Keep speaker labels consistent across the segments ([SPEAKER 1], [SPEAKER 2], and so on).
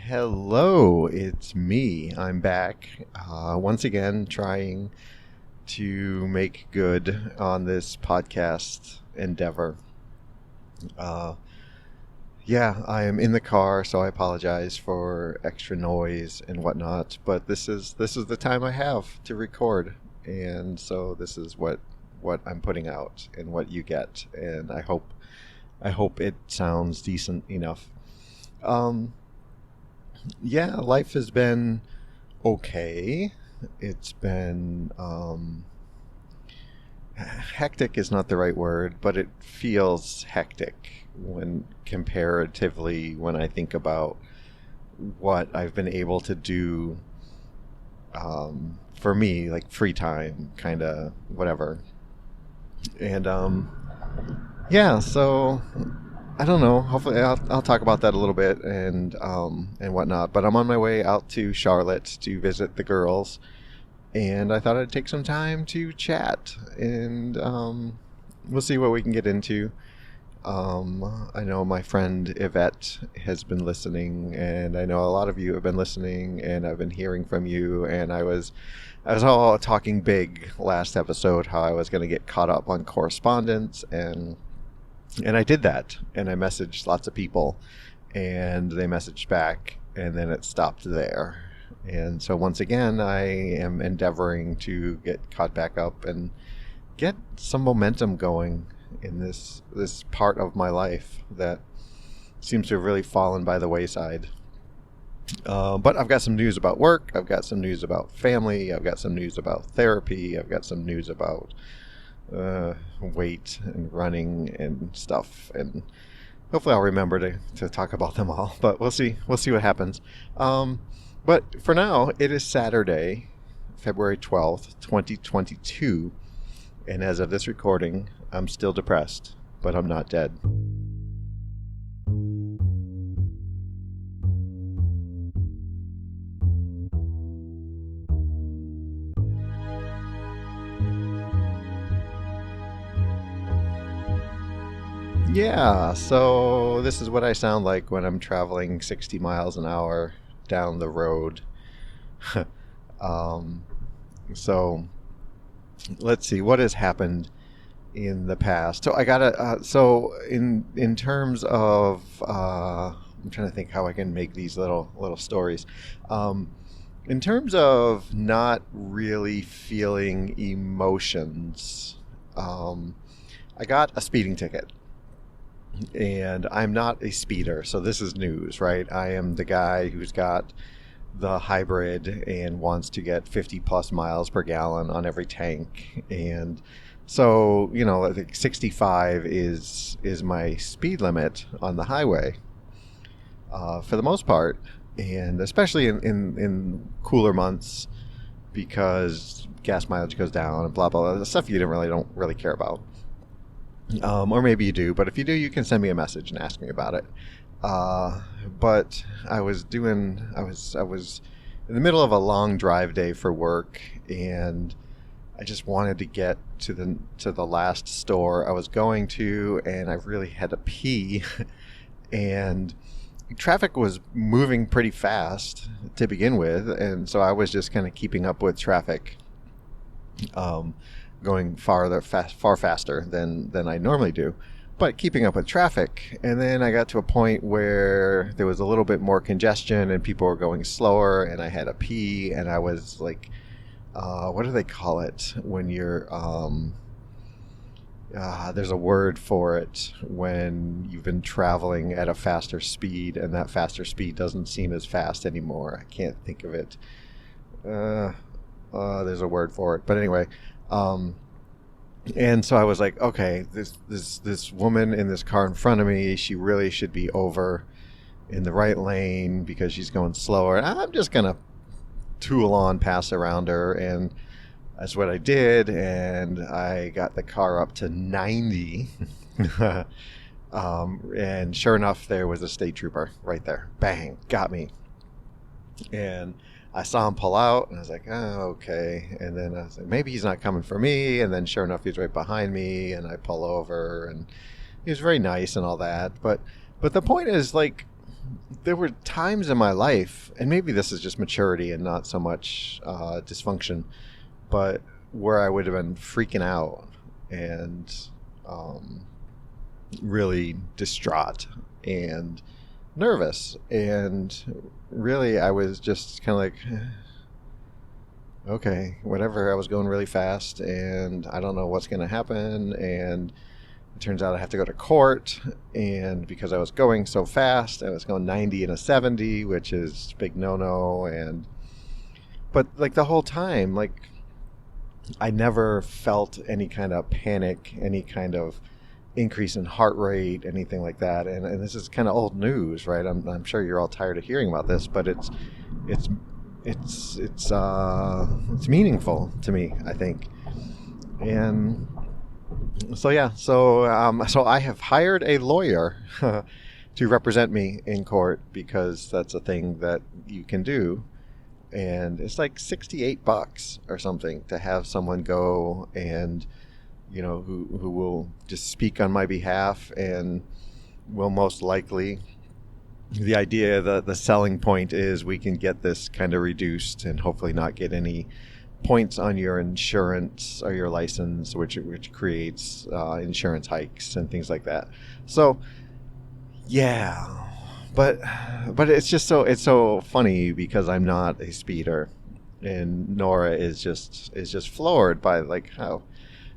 [SPEAKER 1] Hello, it's me. I'm back once again trying to make good on this podcast endeavor. Uh, yeah, I am in the car, so I apologize for extra noise and whatnot. But this is the time I have to record, and so this is what I'm putting out and what you get, and I hope it sounds decent enough. Um, yeah, life has been okay. It's been hectic is not the right word, but it feels hectic when comparatively when I think about what I've been able to do for me, like free time, kind of whatever. And yeah, so I don't know. Hopefully, I'll talk about that a little bit and whatnot. But I'm on my way out to Charlotte to visit the girls, and I thought I'd take some time to chat, and we'll see what we can get into. I know my friend Yvette has been listening, and I know a lot of you have been listening, and I've been hearing from you. And I was all talking big last episode how I was going to get caught up on correspondence and I did that, and I messaged lots of people, and they messaged back, and then it stopped there. And so once again, I am endeavoring to get caught back up and get some momentum going in this part of my life that seems to have really fallen by the wayside. But I've got some news about work. I've got some news about family. I've got some news about therapy. I've got some news about weight and running and stuff, and hopefully I'll remember to talk about them all, but we'll see what happens. But for now, it is Saturday, February 12th 2022, and as of this recording, I'm still depressed, but I'm not dead. Yeah, so this is what I sound like when I'm traveling 60 miles an hour down the road. um, so let's see what has happened in the past. So I gotta. So in terms of, I'm trying to think how I can make these little stories. In terms of not really feeling emotions, I got a speeding ticket. And I'm not a speeder, so this is news, right? I am the guy who's got the hybrid and wants to get 50 plus miles per gallon on every tank. And so, I think 65 is my speed limit on the highway for the most part, and especially in cooler months because gas mileage goes down and blah, blah, blah, the stuff you don't really care about. Or maybe you do, but if you do, you can send me a message and ask me about it. But I was in the middle of a long drive day for work, and I just wanted to get to the last store I was going to, and I really had to pee, and traffic was moving pretty fast to begin with, and so I was just kind of keeping up with traffic. Going far faster than I normally do, but keeping up with traffic. And then I got to a point where there was a little bit more congestion and people were going slower, and I had to pee, and I was like, what do they call it when you're there's a word for it when you've been traveling at a faster speed and that faster speed doesn't seem as fast anymore. I can't think of it. There's a word for it, but anyway. And so I was like, okay, this woman in this car in front of me, she really should be over in the right lane because she's going slower. And I'm just going to tool on past around her. And that's what I did. And I got the car up to 90. And sure enough, there was a state trooper right there. Bang, got me. And I saw him pull out, and I was like, oh, okay. And then I was like, maybe he's not coming for me. And then sure enough, he's right behind me, and I pull over, and he was very nice and all that. But the point is, like, there were times in my life, and maybe this is just maturity and not so much dysfunction, but where I would have been freaking out and um, really distraught and nervous. And really, I was just kind of like, okay, whatever. I was going really fast, and I don't know what's going to happen. And it turns out I have to go to court, and because I was going so fast, I was going 90 and a 70, which is big no-no. And but like the whole time, like I never felt any kind of panic, any kind of increase in heart rate, anything like that. And this is kind of old news, right? I'm sure you're all tired of hearing about this, but it's it's meaningful to me, I think. And so yeah, so I have hired a lawyer to represent me in court because that's a thing that you can do. And it's like $68 or something to have someone go and who will just speak on my behalf and will most likely, the idea that the selling point is we can get this kind of reduced and hopefully not get any points on your insurance or your license, which creates insurance hikes and things like that. So yeah, but it's just it's so funny because I'm not a speeder, and Nora is just floored by like how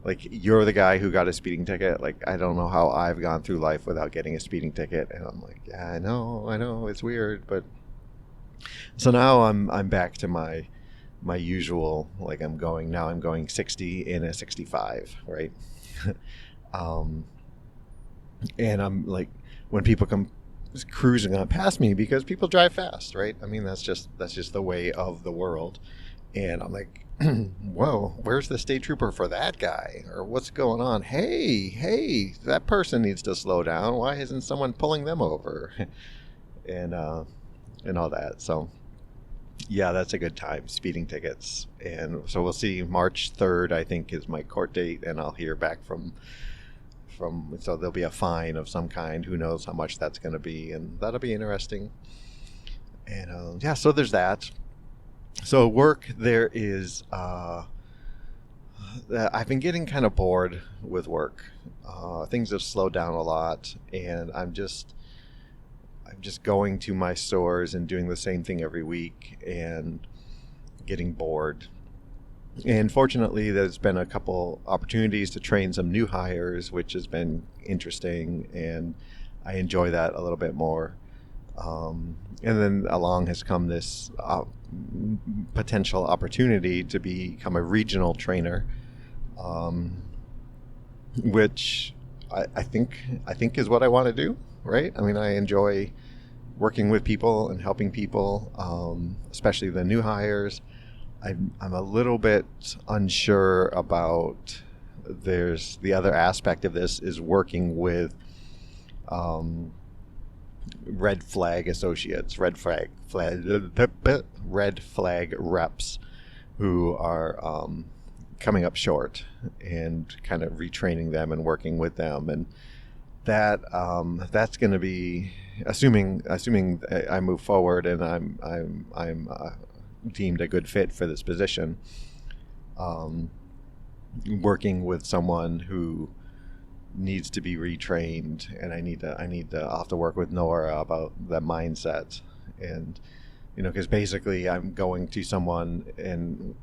[SPEAKER 1] like you're the guy who got a speeding ticket. Like I don't know how I've gone through life without getting a speeding ticket, and I'm like, yeah, I know, it's weird, but so now I'm back to my usual, like I'm going 60 in a 65, right? um, and I'm like, when people come cruising on past me, because people drive fast, right? I mean, that's just the way of the world. And I'm like, whoa, where's the state trooper for that guy? Or what's going on? Hey, that person needs to slow down. Why isn't someone pulling them over? and all that. So yeah, that's a good time, speeding tickets. And so we'll see. March 3rd, I think, is my court date, and I'll hear back from so there'll be a fine of some kind. Who knows how much that's going to be, and that'll be interesting. And yeah, so there's that. So work, there is I've been getting kind of bored with work. Things have slowed down a lot, and I'm just going to my stores and doing the same thing every week and getting bored. And fortunately, there's been a couple opportunities to train some new hires, which has been interesting, and I enjoy that a little bit more. And then along has come this potential opportunity to become a regional trainer, which I think is what I want to do, right? I mean, I enjoy working with people and helping people, especially the new hires. I'm a little bit unsure about. There's the other aspect of this is working with red flag associates, red flag reps who are coming up short, and kind of retraining them and working with them, and that's going to be assuming I move forward and I'm deemed a good fit for this position. Working with someone who needs to be retrained, and I'll have to work with Nora about the mindset, and because basically I'm going to someone, and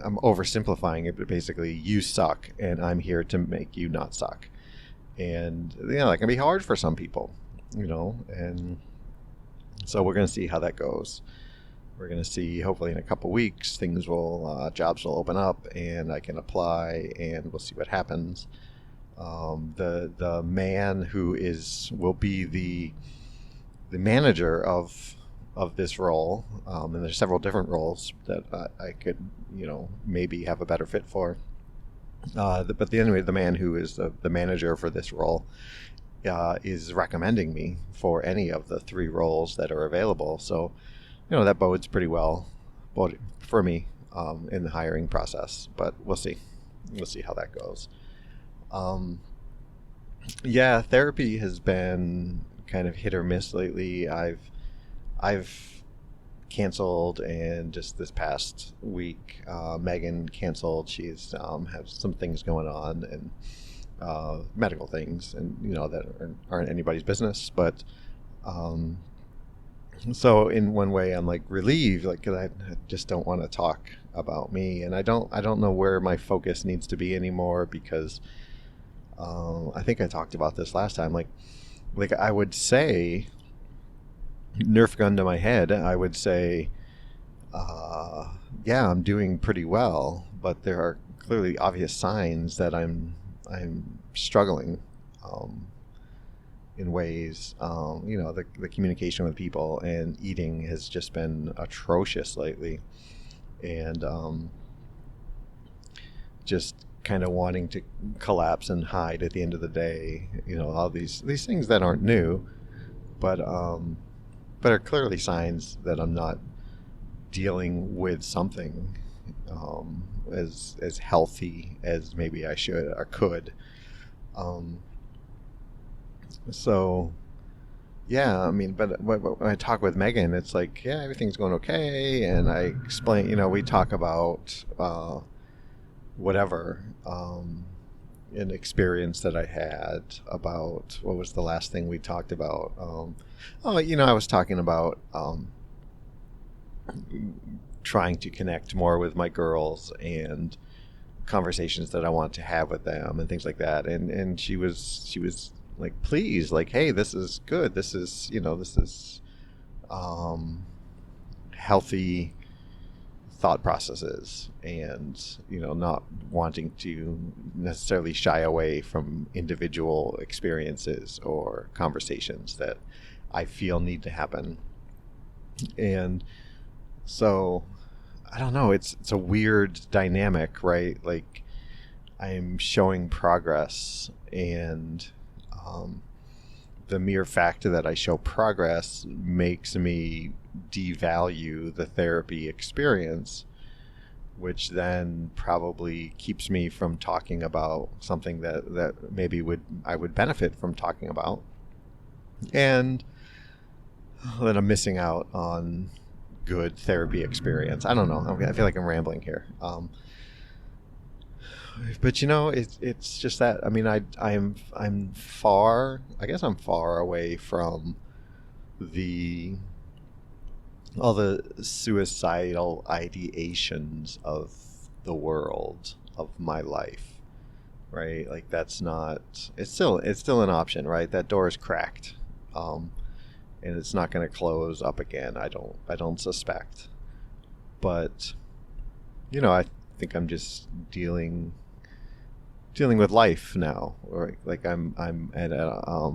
[SPEAKER 1] I'm oversimplifying it, but basically you suck and I'm here to make you not suck. And that can be hard for some people, and so we're going to see how that goes. We're going to see, hopefully in a couple weeks, jobs will open up and I can apply, and we'll see what happens. The man who will be the manager of this role, and there's several different roles that I could, maybe have a better fit for. But anyway, the man who is the manager for this role is recommending me for any of the 3 roles that are available. So, that bodes pretty well for me in the hiring process. But we'll see. We'll see how that goes. Yeah, therapy has been kind of hit or miss lately. I've canceled, and just this past week, Megan canceled. She's has some things going on, and medical things, and that aren't anybody's business. But so in one way, I'm like relieved, like 'cause I just don't want to talk about me, and I don't know where my focus needs to be anymore, because I think I talked about this last time. Like I would say, Nerf gun to my head, I would say, yeah, I'm doing pretty well, but there are clearly obvious signs that I'm struggling in ways. The communication with people and eating has just been atrocious lately, and just kind of wanting to collapse and hide at the end of the day. All these things that aren't new, but are clearly signs that I'm not dealing with something as healthy as maybe I should or could. So yeah, I mean, but when I talk with Megan, it's like, yeah, everything's going okay, and I explain, we talk about whatever, an experience that I had about, what was the last thing we talked about? I was talking about trying to connect more with my girls and conversations that I want to have with them and things like that. And she was like, please, like, hey, this is good. This is, healthy thought processes, and not wanting to necessarily shy away from individual experiences or conversations that I feel need to happen. And so I don't know, it's a weird dynamic, right? Like, I'm showing progress, and the mere fact that I show progress makes me devalue the therapy experience, which then probably keeps me from talking about something that maybe I would benefit from talking about, and that I'm missing out on good therapy experience. I don't know. I feel like I'm rambling here. But it's just that. I mean, I'm far. I guess I'm far away from all the suicidal ideations of the world of my life, right? Like, that's not. It's still an option, right? That door is cracked, and it's not going to close up again. I don't suspect, but I think I'm just dealing with life now, or like I'm at a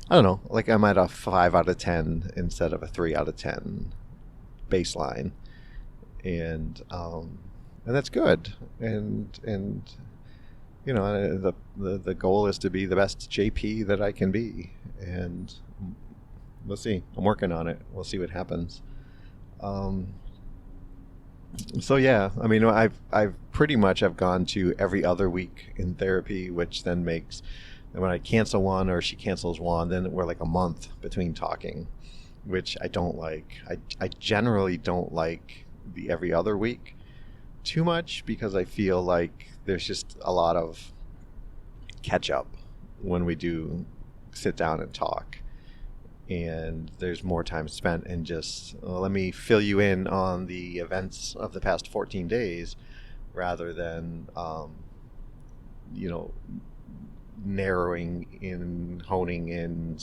[SPEAKER 1] I don't know, like I'm at a 5 out of 10 instead of a 3 out of 10 baseline, and that's good, and the goal is to be the best JP that I can be, and we'll see. I'm working on it. We'll see what happens. So yeah, I mean, I've pretty much have gone to every other week in therapy, which then makes, when I cancel one or she cancels one, then we're like a month between talking, which I don't like. I generally don't like the every other week too much, because I feel like there's just a lot of catch up when we do sit down and talk. And there's more time spent in just, let me fill you in on the events of the past 14 days, rather than, narrowing in, honing in,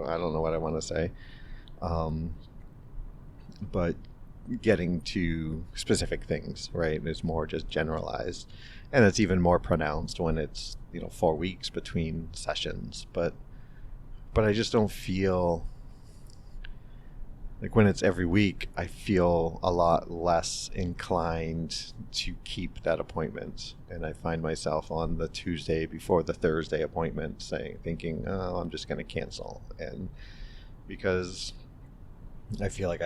[SPEAKER 1] I don't know what I want to say, but getting to specific things, right? It's more just generalized. And it's even more pronounced when it's, 4 weeks between sessions. But I just don't feel like, when it's every week, I feel a lot less inclined to keep that appointment. And I find myself on the Tuesday before the Thursday appointment thinking, oh, I'm just going to cancel. And because I feel like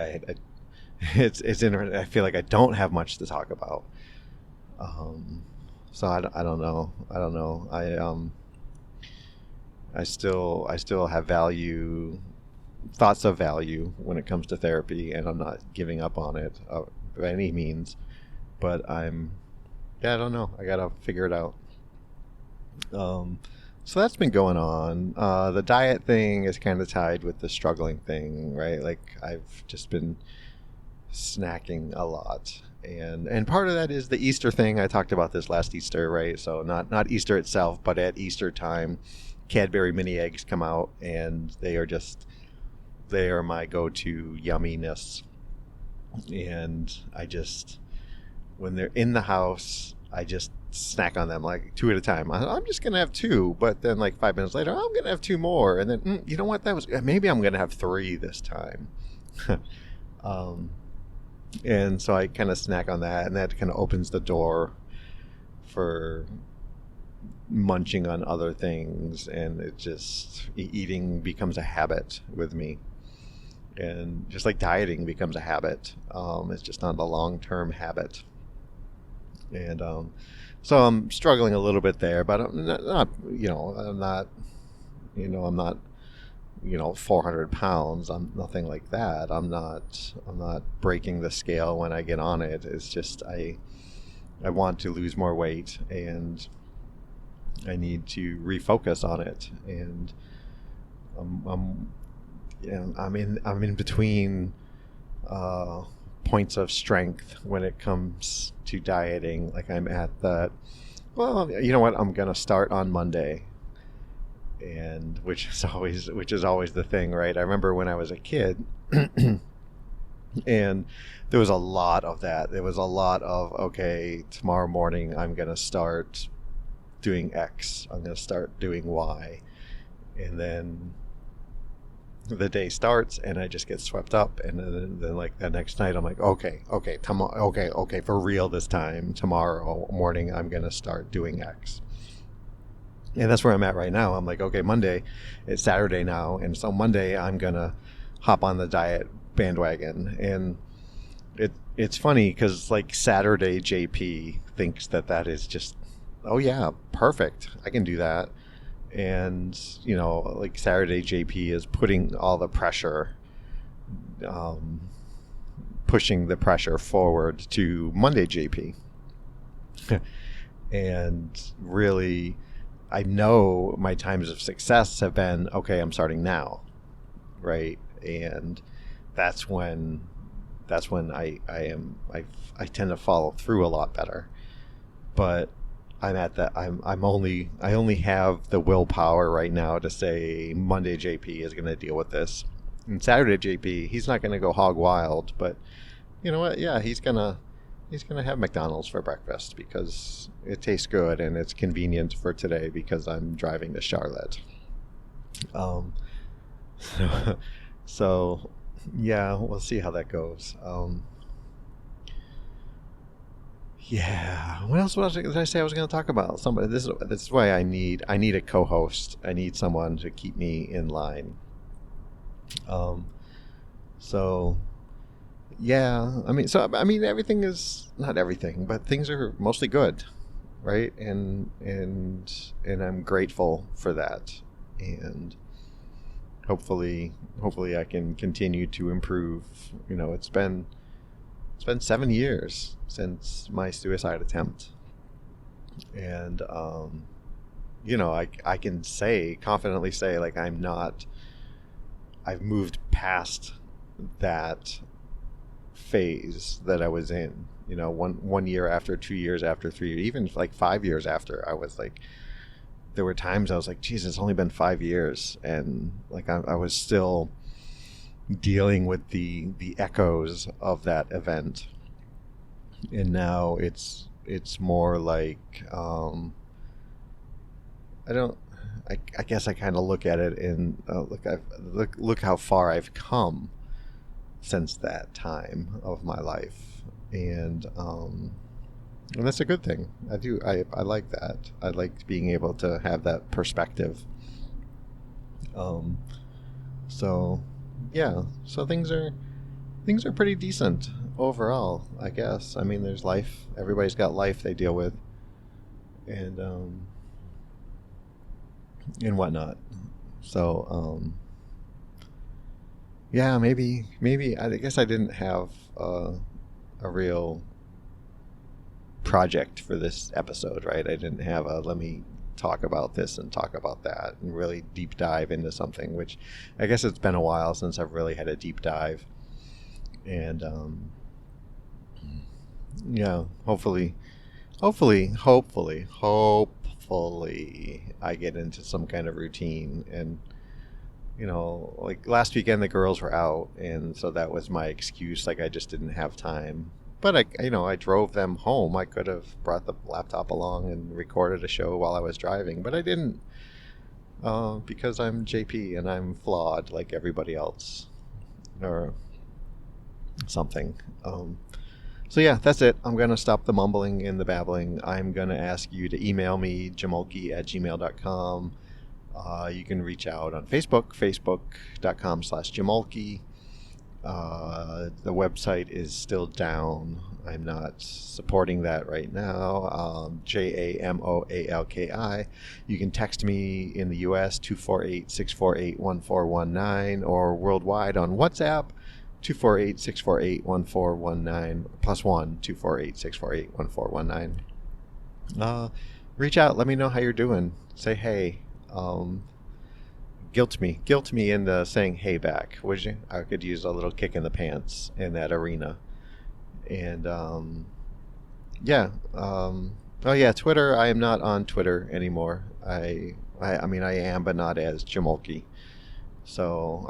[SPEAKER 1] it's interesting. I feel like I don't have much to talk about. So I don't know. I still have value, thoughts of value when it comes to therapy, and I'm not giving up on it by any means. But yeah, I don't know. I gotta figure it out. Um, so that's been going on. The diet thing is kind of tied with the struggling thing, right? Like I've just been snacking a lot, and part of that is the Easter thing. I talked about this last Easter, right? So not Easter itself, but at Easter time, Cadbury mini eggs come out, and they are my go-to yumminess. And I just, when they're in the house, I just snack on them like two at a time. I'm just gonna have two, but then like 5 minutes later, I'm gonna have two more, and then you know what? That was maybe I'm gonna have three this time. um, and so I kind of snack on that, and that kind of opens the door for munching on other things, and it just eating becomes a habit with me, and just like dieting becomes a habit. It's just not a long-term habit, and so I'm struggling a little bit there, but I'm not, I'm not 400 pounds. I'm nothing like that. I'm not breaking the scale when I get on it. It's just I want to lose more weight, and I need to refocus on it. And I'm in between points of strength when it comes to dieting. Like I'm at that. Well, you know what? I'm gonna start on Monday, and which is always the thing, right? I remember when I was a kid, and there was a lot of that. There was a lot of, okay, tomorrow morning I'm gonna start doing X. I'm gonna start doing Y, and then the day starts and I just get swept up, and then like the next night I'm like, okay, tomorrow, okay, for real this time. Tomorrow morning I'm gonna start doing X, and that's where I'm at right now. I'm like, okay, Monday, it's Saturday now, and so Monday I'm gonna hop on the diet bandwagon, and it's funny because like Saturday JP thinks that is just, oh yeah, perfect, I can do that. And like Saturday JP is putting all the pressure, pushing the pressure forward to Monday JP. And really, I know my times of success have been, okay, I'm starting now, right? And that's when I tend to follow through a lot better. But I'm at that. I only have the willpower right now to say Monday JP is going to deal with this, and Saturday JP, he's not going to go hog wild, but you know what? Yeah, he's gonna have McDonald's for breakfast because it tastes good and it's convenient for today because I'm driving to Charlotte. Um, so yeah, we'll see how that goes. Yeah. What else did I say I was going to talk about? Somebody. This is why I need a co-host. I need someone to keep me in line. Um. So, yeah. I mean, everything is not everything, but things are mostly good, right? And I'm grateful for that, and hopefully I can continue to improve. It's been 7 years since my suicide attempt, and I can confidently say, like, I've moved past that phase that I was in. One year after, 2 years after, 3 years, even like 5 years after, I was like, there were times I was like, Jesus, it's only been 5 years, and like I was still dealing with the echoes of that event. And now it's more like, I guess I kind of look at it and look how far I've come since that time of my life, and that's a good thing. I like that. I like being able to have that perspective. So yeah, so things are pretty decent overall, I guess. I mean, there's life. Everybody's got life they deal with, and whatnot. So, yeah, maybe I guess I didn't have a real project for this episode, right? I didn't have a let me talk about this and talk about that and really deep dive into something, which I guess it's been a while since I've really had a deep dive. And yeah, hopefully I get into some kind of routine. And like last weekend the girls were out, and so that was my excuse. Like I just didn't have time. But I drove them home. I could have brought the laptop along and recorded a show while I was driving, but I didn't, because I'm JP and I'm flawed like everybody else, or something. So yeah, that's it. I'm going to stop the mumbling and the babbling. I'm going to ask you to email me, jamulki@gmail.com. You can reach out on Facebook, facebook.com/jamulki. The website is still down. I'm not supporting that right now. JAMOALKI. You can text me in the US 248-648-1419, or worldwide on WhatsApp 248-648-1419 +1 248-648-1419. Reach out. Let me know how you're doing. Say hey. Guilt me into saying hey back, would you? I could use a little kick in the pants in that arena. And yeah. Oh yeah, Twitter. I am not on Twitter anymore. I mean I am, but not as Jamulki. So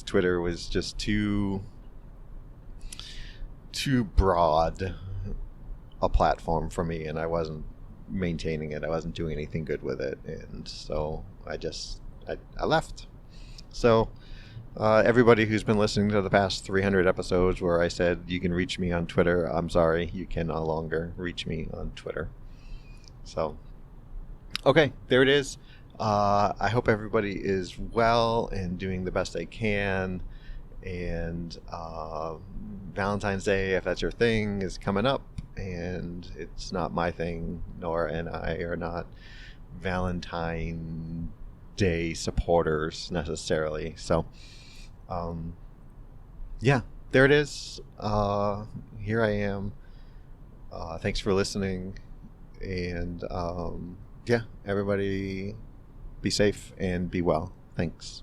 [SPEAKER 1] Twitter was just too broad a platform for me, and I wasn't maintaining it. I wasn't doing anything good with it, and so I left. So everybody who's been listening to the past 300 episodes where I said you can reach me on Twitter, I'm sorry, you can no longer reach me on Twitter. So okay, there it is. I hope everybody is well and doing the best they can. And Valentine's Day, if that's your thing, is coming up, and it's not my thing. Nora and I are not Valentine Day supporters necessarily. So yeah, there it is. Here I am. Thanks for listening. And yeah, everybody be safe and be well. Thanks.